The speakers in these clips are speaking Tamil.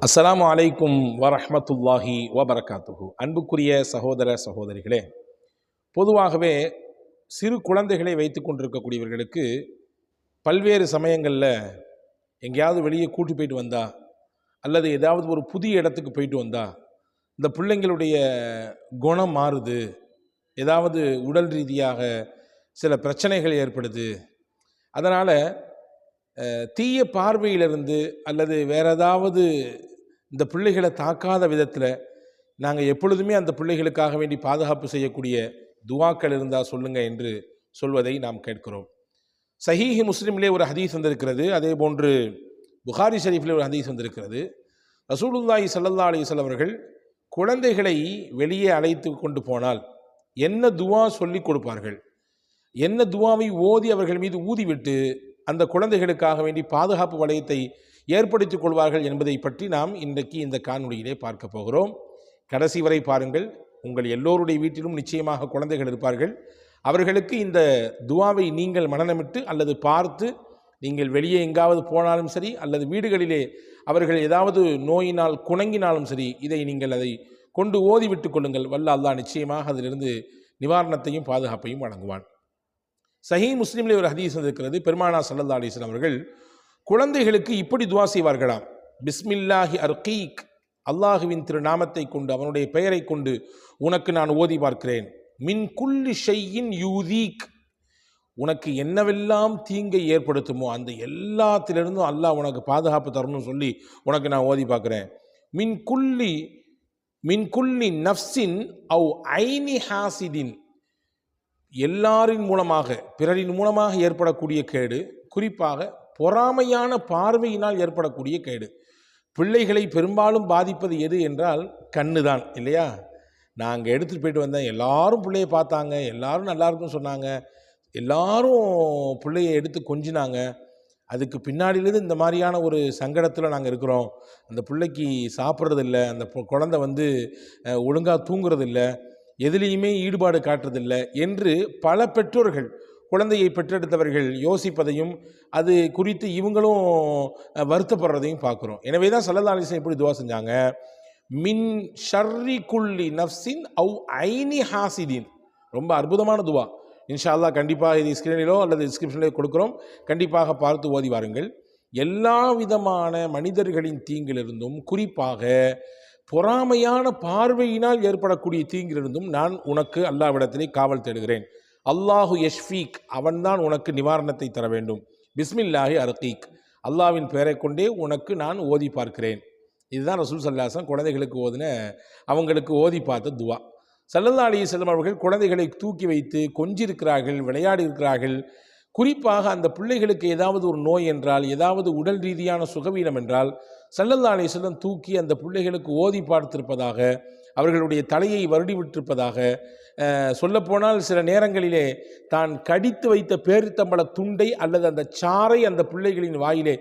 அஸ்ஸலாமு அலைக்கும் வரஹ்மத்துல்லாஹி வபரகாத்துஹு. அன்புக்குரிய சகோதர சகோதரிகளே, பொதுவாகவே சிறு குழந்தைகளை வைத்து கொண்டிருக்கக்கூடியவர்களுக்கு பல்வேறு சமயங்களில் எங்கேயாவது வெளியே கூட்டி போயிட்டு வந்தா அல்லது ஏதாவது ஒரு புதிய இடத்துக்கு போயிட்டு வந்தா இந்த பிள்ளைங்களுடைய குணம் மாறுது, ஏதாவது உடல் ரீதியாக சில பிரச்சனைகள் ஏற்படுது. அதனால் தீய பார்வையிலிருந்து அல்லது வேற ஏதாவது இந்த பிள்ளைகளை தாக்காத விதத்தில் நாங்கள் எப்பொழுதுமே அந்த பிள்ளைகளுக்காக வேண்டி பாதுகாப்பு செய்யக்கூடிய துவாக்கள் இருந்தால் சொல்லுங்கள் என்று சொல்வதை நாம் கேட்கிறோம். சஹீஹ் முஸ்லிமிலே ஒரு ஹதீஸ் வந்திருக்கிறது, அதே போன்று புகாரி ஷரீஃபிலே ஒரு ஹதீஸ் வந்திருக்கிறது. ரசூலுல்லாஹி ஸல்லல்லாஹு அலைஹி வஸல்லம் அவர்கள் குழந்தைகளை வெளியே அழைத்து கொண்டு போனால் என்ன துவா சொல்லி கொடுப்பார்கள், என்ன துவாவை ஓதி அவர்கள் மீது ஊதிவிட்டு அந்த குழந்தைகளுக்காக வேண்டி பாதுகாப்பு வளையத்தை ஏற்படுத்திக் கொள்வார்கள் என்பதை பற்றி நாம் இன்றைக்கு இந்த காணொளியிலே பார்க்க போகிறோம். கடைசி வரை பாருங்கள். உங்கள் எல்லோருடைய வீட்டிலும் நிச்சயமாக குழந்தைகள் இருப்பார்கள். அவர்களுக்கு இந்த துவாவை நீங்கள் மனனமிட்டு அல்லது பார்த்து நீங்கள் வெளியே எங்காவது போனாலும் சரி அல்லது வீடுகளிலே அவர்கள் ஏதாவது நோயினால் குணங்கினாலும் சரி, இதை நீங்கள் அதை கொண்டு ஓதிவிட்டு கொள்ளுங்கள். வல்ல அல்லாஹ் நிச்சயமாக அதிலிருந்து நிவாரணத்தையும் பாதுகாப்பையும் வழங்குவான். சஹீஹ் முஸ்லிமிலே ஒரு ஹதீஸ் இருக்கிறது. பெருமானார் ஸல்லல்லாஹு அலைஹி வஸல்லம் அவர்கள் குழந்தைகளுக்கு இப்படி துவா செய்வார்களாம். பிஸ்மில்லாஹி அர்கீக், அல்லாஹுவின் திருநாமத்தை கொண்டு அவனுடைய பெயரை கொண்டு உனக்கு நான் ஓதி பார்க்கிறேன். மின் குல்லி ஷையின் யூதீக், உனக்கு என்னவெல்லாம் தீங்கை ஏற்படுத்துமோ அந்த எல்லாத்திலிருந்தும் அல்லாஹ் உனக்கு பாதுகாப்பு தரணும்னு சொல்லி உனக்கு நான் ஓதி பார்க்கிறேன். மின் குல்லி நஃப்ஸின் அவ் ஐனி ஹாசிதின், எல்லாரின் மூலமாக பிறரின் மூலமாக ஏற்படக்கூடிய கேடு, குறிப்பாக பொறாமையான பார்வையினால் ஏற்படக்கூடிய கேடு. பிள்ளைகளை பெரும்பாலும் பாதிப்பது எது என்றால் கண்ணு தான், இல்லையா? நாங்கள் எடுத்துகிட்டு போயிட்டு வந்தேன், எல்லாரும் பிள்ளையை பார்த்தாங்க, எல்லாரும் நல்லா இருக்குன்னு சொன்னாங்க, எல்லாரும் பிள்ளையை எடுத்து கொஞ்சினாங்க. அதுக்கு பின்னாடியிலேருந்து இந்த மாதிரியான ஒரு சங்கடத்தில் நாங்கள் இருக்கிறோம். அந்த பிள்ளைக்கு சாப்பிட்றதில்ல, அந்த குழந்தை ஒழுங்காக தூங்குறதில்லை, எதுலேயுமே ஈடுபாடு காட்டுறதில்லை என்று பல பெற்றோர்கள், குழந்தையை பெற்றெடுத்தவர்கள் யோசிப்பதையும் அது குறித்து இவங்களும் வருத்தப்படுறதையும் பார்க்குறோம். எனவே தான் ஸல்லல்லாஹு அலைஹி வஸல்லம் இப்படி துவா செஞ்சாங்க. மின் ஷர்ரி குல்லி நஃப்ஸின் அவ் ஐனி ஹாசிதின். ரொம்ப அற்புதமான துவா. இன்ஷா அல்லாஹ் கண்டிப்பாக இது ஸ்கிரீனிலோ அல்லது டிஸ்கிரிப்ஷனிலோ கொடுக்குறோம், கண்டிப்பாக பார்த்து ஓதி வாருங்கள். எல்லா விதமான மனிதர்களின் தீங்கிலிருந்தும், குறிப்பாக பொறாமையான பார்வையினால் ஏற்படக்கூடிய தீங்கிலிருந்தும் நான் உனக்கு அல்லாஹ்விடத்திலே காவல் தேடுகிறேன். அல்லாஹு யஷ்ஃபீக், அவன்தான் உனக்கு நிவாரணத்தை தர வேண்டும். பிஸ்மில்லாஹி அர்கீக், அல்லாஹ்வின் பெயரை கொண்டே உனக்கு நான் ஓதி பார்க்கிறேன். இதுதான் ரசூல் ஸல்லல்லாஹு அலைஹி வஸல்லம் குழந்தைகளுக்கு அவங்களுக்கு ஓதி பார்த்த துவா. ஸல்லல்லாஹு அலைஹி வஸல்லம் அவர்கள் குழந்தைகளை தூக்கி வைத்து கொஞ்சிருக்கிறார்கள், விளையாடி இருக்கிறார்கள். குறிப்பாக அந்த பிள்ளைகளுக்கு ஏதாவது ஒரு நோய் என்றால், ஏதாவது உடல் ரீதியான சுகவீனம் என்றால் ஸல்லல்லாஹு அலைஹி வஸல்லம் தூக்கி அந்த பிள்ளைகளுக்கு ஓதி பார்த்திருப்பதாக, அவர்களுடைய தலையை வருடி விட்டிருப்பதாக, சொல்லப்போனால் சில நேரங்களிலே தான் கடித்து வைத்த பேரித்தம்பள துண்டை அல்லது அந்த சாறை அந்த பிள்ளைகளின் வாயிலே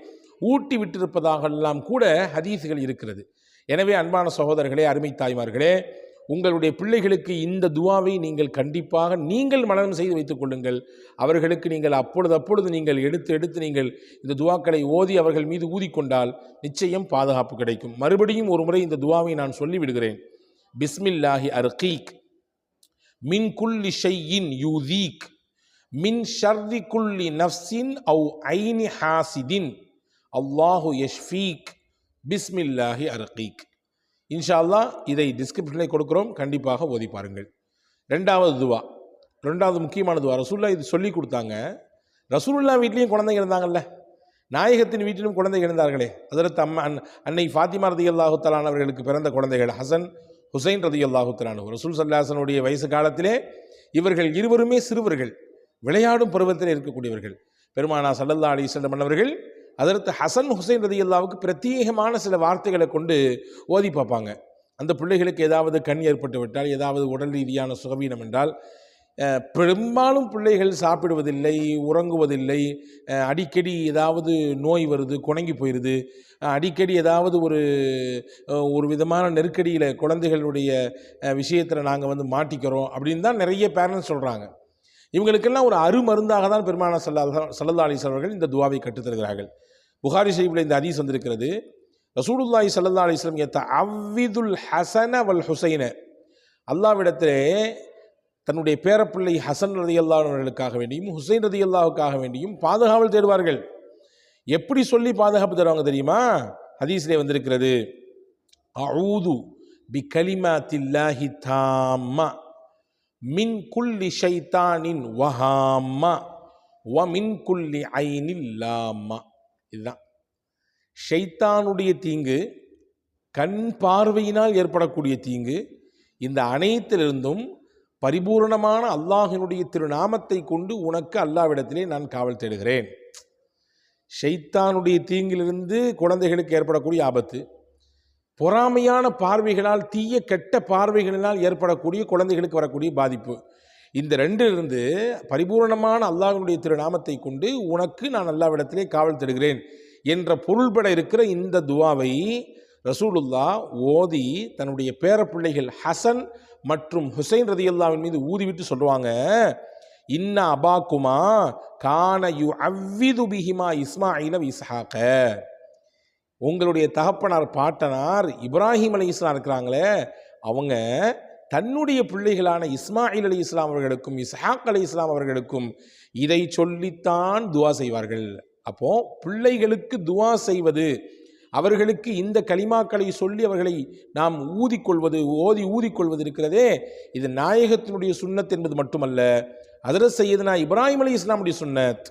ஊட்டி விட்டிருப்பதாக எல்லாம் கூட ஹதீஸுகள் இருக்கிறது. எனவே அன்பான சகோதரர்களே, அருமை தாய்மார்களே, உங்களுடைய பிள்ளைகளுக்கு இந்த துவாவை நீங்கள் கண்டிப்பாக நீங்கள் மனனம் செய்து வைத்துக் கொள்ளுங்கள். அவர்களுக்கு நீங்கள் அப்பொழுது நீங்கள் எடுத்து நீங்கள் இந்த துவாக்களை ஓதி அவர்கள் மீது ஊதிக்கொண்டால் நிச்சயம் பாதுகாப்பு கிடைக்கும். மறுபடியும் ஒரு முறை இந்த துவாவை நான் சொல்லிவிடுகிறேன். பிஸ்மில்லாஹி அர்கீக், மின் குல்லி ஷையின் யூதீக், மின் ஷர்ரி குல்லி நஃப்ஸின் அவ் ஐனி ஹாசிதின், அல்லாஹு யஷ்ஃபீக், பிஸ்மில்லாஹி அர்கீக். இன்ஷா அல்லாஹ் இதை டிஸ்கிரிப்ஷனில் கொடுக்குறோம், கண்டிப்பாக ஓதி பாருங்கள். ரெண்டாவது முக்கியமான துவா, ரசூலுல்லாஹ் இது சொல்லி கொடுத்தாங்க. ரசூலுல்லாஹ் வீட்லேயும் குழந்தைங்க இருந்தாங்கல்ல, நாயகத்தின் வீட்டிலும் குழந்தைகள் இருந்தார்களே. ஹஸரத் அன்னை ஃபாத்திமா ரலியல்லாஹு தஆலா அவர்களுக்கு பிறந்த குழந்தைகள் ஹசன் ஹுசைன் ரலியல்லாஹு தஆலா. ரசூல் ஸல்லல்லாஹு அலைஹி வஸல்லம் வயசு காலத்திலே இவர்கள் இருவருமே சிறுவர்கள், விளையாடும் பருவத்தில் இருக்கக்கூடியவர்கள். பெருமானார் ஸல்லல்லாஹு அலைஹி வஸல்லம் அவர்கள் ஹஸரத் ஹசன் ஹுசைன் ரலியல்லாஹுவுக்கு பிரத்யேகமான சில வார்த்தைகளை கொண்டு ஓதி பார்ப்பாங்க. அந்த பிள்ளைகளுக்கு ஏதாவது கண் ஏற்பட்டு விட்டால், ஏதாவது உடல் ரீதியான சுகவீனம் என்றால், பெரும்பாலும் பிள்ளைகள் சாப்பிடுவதில்லை, உறங்குவதில்லை, அடிக்கடி ஏதாவது நோய் வருது, குணங்கி போயிடுது, அடிக்கடி ஏதாவது ஒரு விதமான நெருக்கடியில் குழந்தைகளுடைய விஷயத்தில் நாங்கள் மாட்டிக்கிறோம் அப்படின்னு தான் நிறைய பேரண்ட்ஸ் சொல்கிறாங்க. இவங்களுக்கெல்லாம் ஒரு அருமருந்தாக தான் பெருமானார் ஸல்லல்லாஹு அலைஹி வஸல்லம் அவர்கள் இந்த துவாவை கற்றுத்தருகிறார்கள். புகாரி ஷரீஃபில் இந்த ஹதீஸ் வந்திருக்கிறது. ரசூலுல்லாஹி ஸல்லல்லாஹு அலைஹி வஸல்லம் யதஅவ்விதுல் ஹஸன வல் ஹுஸைன, அல்லாஹ்விடத்திலே தன்னுடைய பேரப்பிள்ளை ஹசன் ரலியல்லாஹு அவர்களுக்காக வேண்டியும் ஹுசைன் ரலியல்லாஹுக்காக வேண்டியும் பாதுகாவல் தேடுவார்கள். எப்படி சொல்லி பாதுகாப்பு தருவாங்க தெரியுமா? ஹதீஸிலே வந்திருக்கிறது, அஊது பி கலிமாத்தில்லாஹி தாம்மா மின் குல்லி ஷைத்தானின் வஹாம்மா வ மின் குல்லி ஐனில் லாம்மா. இதுதான் ஷைத்தானுடைய தீங்கு, கண் பார்வையினால் ஏற்படக்கூடிய தீங்கு, இந்த அனைத்திலிருந்தும் பரிபூர்ணமான அல்லாஹினுடைய திருநாமத்தை கொண்டு உனக்கு அல்லாஹ்விடத்திலே நான் காவல் தேடுகிறேன். ஷைத்தானுடைய தீங்கிலிருந்து குழந்தைகளுக்கு ஏற்படக்கூடிய ஆபத்து, பொறாமையான பார்வைகளால், தீய கெட்ட பார்வைகளினால் ஏற்படக்கூடிய குழந்தைகளுக்கு வரக்கூடிய பாதிப்பு, இந்த ரெண்டிலிருந்து பரிபூர்ணமான அல்லாஹ்வினுடைய திருநாமத்தை கொண்டு உனக்கு நான் அல்லாஹ்விடத்திலே காவல் தேடுகிறேன் என்ற பொருள்பட இருக்கிற இந்த துவாவை ரசூலுல்லாஹ் ஓதி தன்னுடைய பேரப்பிள்ளைகள் ஹசன் மற்றும் ஹுசைன் ரதியல்லாஹ்வின் மீது ஊதிவிட்டு சொல்லுவாங்க, இன்ன அபாக்குமா கான யுஅவ்விது பிஹிமா இஸ்மாயில் வ இஸ்ஹாக. உங்களுடைய தகப்பனார் பாட்டனார் இப்ராஹிம் அலைஹிஸ்ஸலாம் இருக்கிறாங்களே, அவங்க தன்னுடைய பிள்ளைகளான இஸ்மாயில் அலைஹிஸ்ஸலாம் அவர்களுக்கும் இஸ்ஹாக் அலைஹிஸ்ஸலாம் அவர்களுக்கும் இதை சொல்லித்தான் துவா செய்வார்கள். அப்போ பிள்ளைகளுக்கு துவா செய்வது, அவர்களுக்கு இந்த கலிமாக்களை சொல்லி அவர்களை நாம் ஊதிக்கொள்வது இருக்கிறதே, இது நாயகத்தினுடைய சுன்னத் என்பது மட்டுமல்ல, ஹஜ்ரத் சையதுனா இப்ராஹிம் அலைஹிஸ்ஸலாமுடைய சுன்னத்.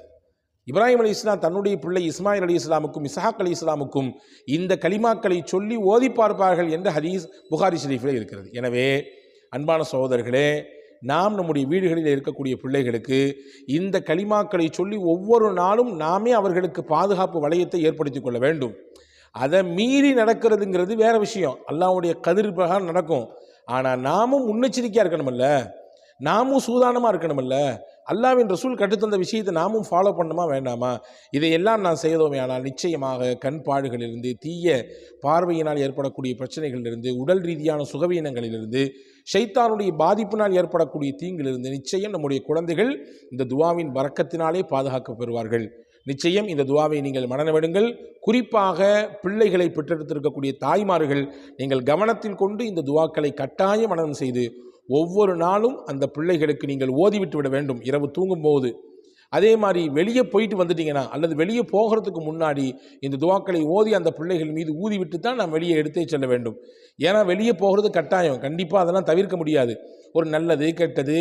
இப்ராஹிம் அலைஹிஸ்ஸலாம் தன்னுடைய பிள்ளை இஸ்மாயில் அலைஹிஸ்ஸலாமுக்கும் இஸ்ஹாக் அலைஹிஸ்ஸலாமுக்கும் இந்த கலிமாக்களை சொல்லி ஓதி பார்ப்பார்கள் என்ற ஹதீஸ் புகாரி ஷரீஃபில் இருக்கிறது. எனவே அன்பான சகோதரர்களே, நாம் நம்முடைய வீடுகளில் இருக்கக்கூடிய பிள்ளைகளுக்கு இந்த கலிமாக்களை சொல்லி ஒவ்வொரு நாளும் நாமே அவர்களுக்கு பாதுகாப்பு வளையத்தை ஏற்படுத்தி கொள்ள வேண்டும். அதை மீறி நடக்கிறதுங்கிறது வேற விஷயம், அல்லாஹ்வுடைய கதிர் பிரகாரம் நடக்கும். ஆனால் நாமும் முன்னெச்சரிக்கையாக இருக்கணுமல்ல, நாமும் சூதானமாக இருக்கணுமல்ல, அல்லாஹ்வின் ரசூல் கற்றுத்தந்த விஷயத்தை நாமும் ஃபாலோ பண்ணணுமா வேண்டாமா? இதையெல்லாம் நான் செய்தோமே ஆனால் நிச்சயமாக கண்பாடுகளிலிருந்து, தீய பார்வையினால் ஏற்படக்கூடிய பிரச்சனைகளிலிருந்து, உடல் ரீதியான சுகவீனங்களிலிருந்து, ஷைத்தானுடைய பாதிப்பினால் ஏற்படக்கூடிய தீங்கிலிருந்து நிச்சயம் நம்முடைய குழந்தைகள் இந்த துவாவின் பரக்கத்தினாலே பாதுகாக்க பெறுவார்கள். நிச்சயம் இந்த துவாவை நீங்கள் மனனமிடுங்கள். குறிப்பாக பிள்ளைகளை பெற்றெடுத்திருக்கக்கூடிய தாய்மார்கள் நீங்கள் கவனத்தில் கொண்டு இந்த துவாக்களை கட்டாய மனனம் செய்து ஒவ்வொரு நாளும் அந்த பிள்ளைகளுக்கு நீங்கள் ஓதிவிட்டு விட வேண்டும் இரவு தூங்கும்போது. அதே மாதிரி வெளியே போயிட்டு வந்துட்டீங்கன்னா அல்லது வெளியே போகிறதுக்கு முன்னாடி இந்த துவாக்களை ஓதி அந்த பிள்ளைகள் மீது ஊதிவிட்டு தான் நாம் வெளியே எடுத்தே செல்ல வேண்டும். ஏன்னா வெளியே போகிறது கட்டாயம், கண்டிப்பாக அதெல்லாம் தவிர்க்க முடியாது. ஒரு நல்லது கெட்டது,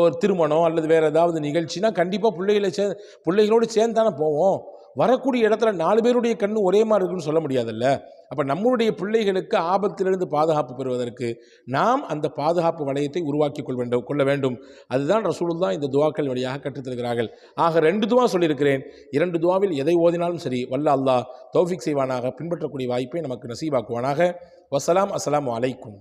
ஒரு திருமணம் அல்லது வேறு ஏதாவது நிகழ்ச்சினா கண்டிப்பாக பிள்ளைகளோடு சேர்ந்து தானே போவோம். வரக்கூடிய இடத்துல 4 பேருடைய கண்ணு ஒரே மாதிரி இருக்குன்னு சொல்ல முடியாதுல்ல. அப்போ நம்மளுடைய பிள்ளைகளுக்கு ஆபத்திலிருந்து பாதுகாப்பு பெறுவதற்கு நாம் அந்த பாதுகாப்பு வளையத்தை உருவாக்கி கொள்ள வேண்டும். அதுதான் ரசூலுல்லாஹ் இந்த துவாக்கள் வழியாக கற்றுத்தருகிறார்கள். ஆக 2 துவா சொல்லியிருக்கிறேன். 2 துவாவில் எதை ஓதினாலும் சரி, வல்ல அல்லாஹ் தௌஃபீக் செய்வானாக, பின்பற்றக்கூடிய வாய்ப்பை நமக்கு நசீபாக்குவானாக. வஸ்ஸலாம். அஸ்ஸலாமு அலைக்கும்.